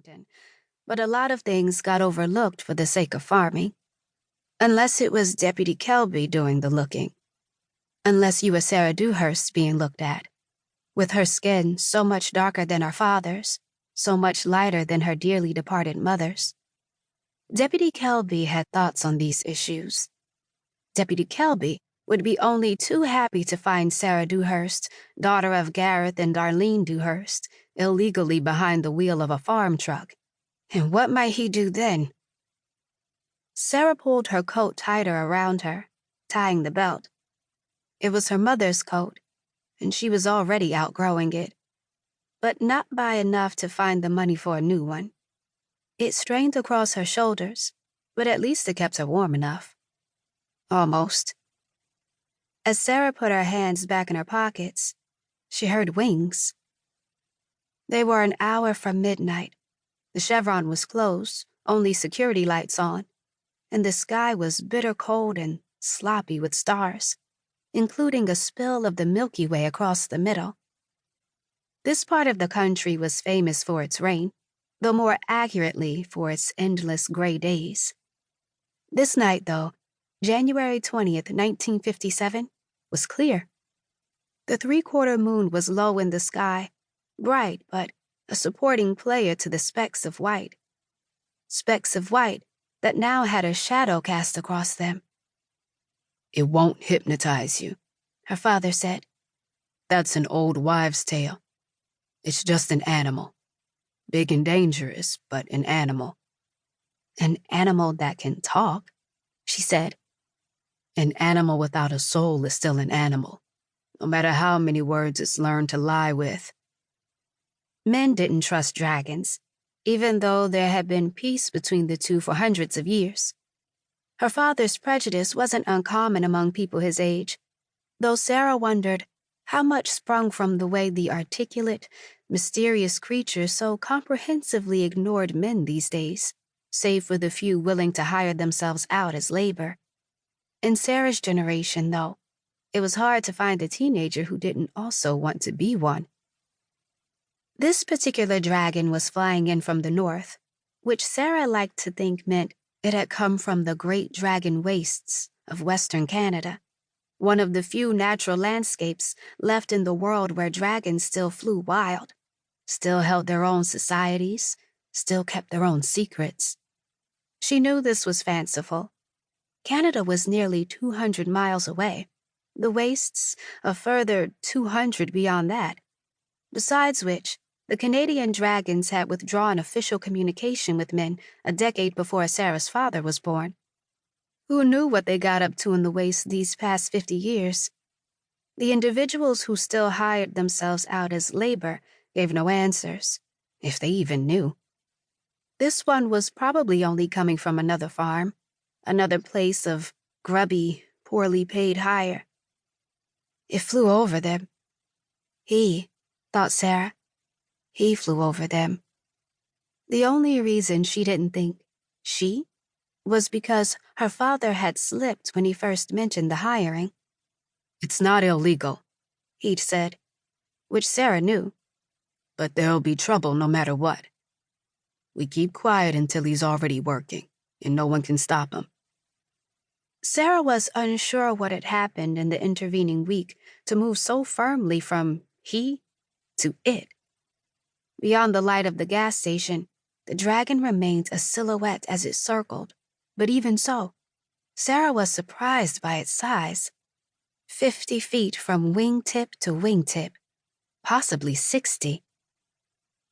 Washington, but a lot of things got overlooked for the sake of farming. Unless it was Deputy Kelby doing the looking. Unless you were Sarah Dewhurst being looked at, with her skin so much darker than her father's, so much lighter than her dearly departed mother's. Deputy Kelby had thoughts on these issues. Deputy Kelby would be only too happy to find Sarah Dewhurst, daughter of Gareth and Darlene Dewhurst, illegally behind the wheel of a farm truck. And what might he do then? Sarah pulled her coat tighter around her, tying the belt. It was her mother's coat, and she was already outgrowing it, but not by enough to find the money for a new one. It strained across her shoulders, but at least it kept her warm enough. Almost. As Sarah put her hands back in her pockets, she heard wings. They were an hour from midnight. The Chevron was closed, only security lights on, and the sky was bitter cold and sloppy with stars, including a spill of the Milky Way across the middle. This part of the country was famous for its rain, though more accurately for its endless gray days. This night, though, January 20th, 1957, was clear. The three-quarter moon was low in the sky, bright but a supporting player to the specks of white. Specks of white that now had a shadow cast across them. "It won't hypnotize you," her father said. "That's an old wives' tale. It's just an animal. Big and dangerous, but an animal." "An animal that can talk," she said. "An animal without a soul is still an animal, no matter how many words it's learned to lie with." Men didn't trust dragons, even though there had been peace between the two for hundreds of years. Her father's prejudice wasn't uncommon among people his age, though Sarah wondered how much sprung from the way the articulate, mysterious creatures so comprehensively ignored men these days, save for the few willing to hire themselves out as labor. In Sarah's generation, though, it was hard to find a teenager who didn't also want to be one. This particular dragon was flying in from the north, which Sarah liked to think meant it had come from the Great Dragon Wastes of Western Canada, one of the few natural landscapes left in the world where dragons still flew wild, still held their own societies, still kept their own secrets. She knew this was fanciful. Canada was nearly 200 miles away, the wastes a further 200 beyond that, besides which, the Canadian dragons had withdrawn official communication with men a decade before Sarah's father was born. Who knew what they got up to in the waste these past 50 years? The individuals who still hired themselves out as labor gave no answers, if they even knew. This one was probably only coming from another farm, another place of grubby, poorly paid hire. It flew over them. Thought Sarah. He flew over them. The only reason she didn't think she was because her father had slipped when he first mentioned the hiring. "It's not illegal," he'd said, which Sarah knew. "But there'll be trouble no matter what. We keep quiet until he's already working, and no one can stop him." Sarah was unsure what had happened in the intervening week to move so firmly from he to it. Beyond the light of the gas station, the dragon remained a silhouette as it circled, but even so, Sarah was surprised by its size. 50 feet from wingtip to wingtip, possibly 60.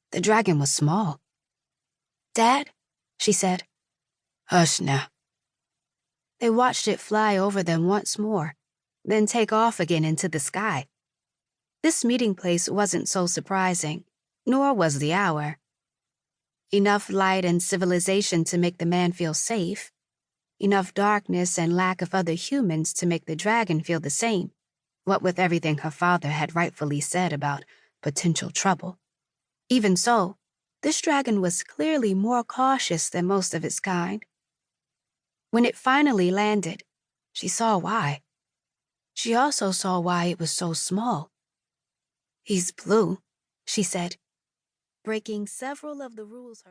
The dragon was small. "Dad," she said. "Hush now." They watched it fly over them once more, then take off again into the sky. This meeting place wasn't so surprising, nor was the hour. Enough light and civilization to make the man feel safe. Enough darkness and lack of other humans to make the dragon feel the same, what with everything her father had rightfully said about potential trouble. Even so, this dragon was clearly more cautious than most of its kind. When it finally landed, she saw why. She also saw why it was so small. "He's blue," she said, breaking several of the rules her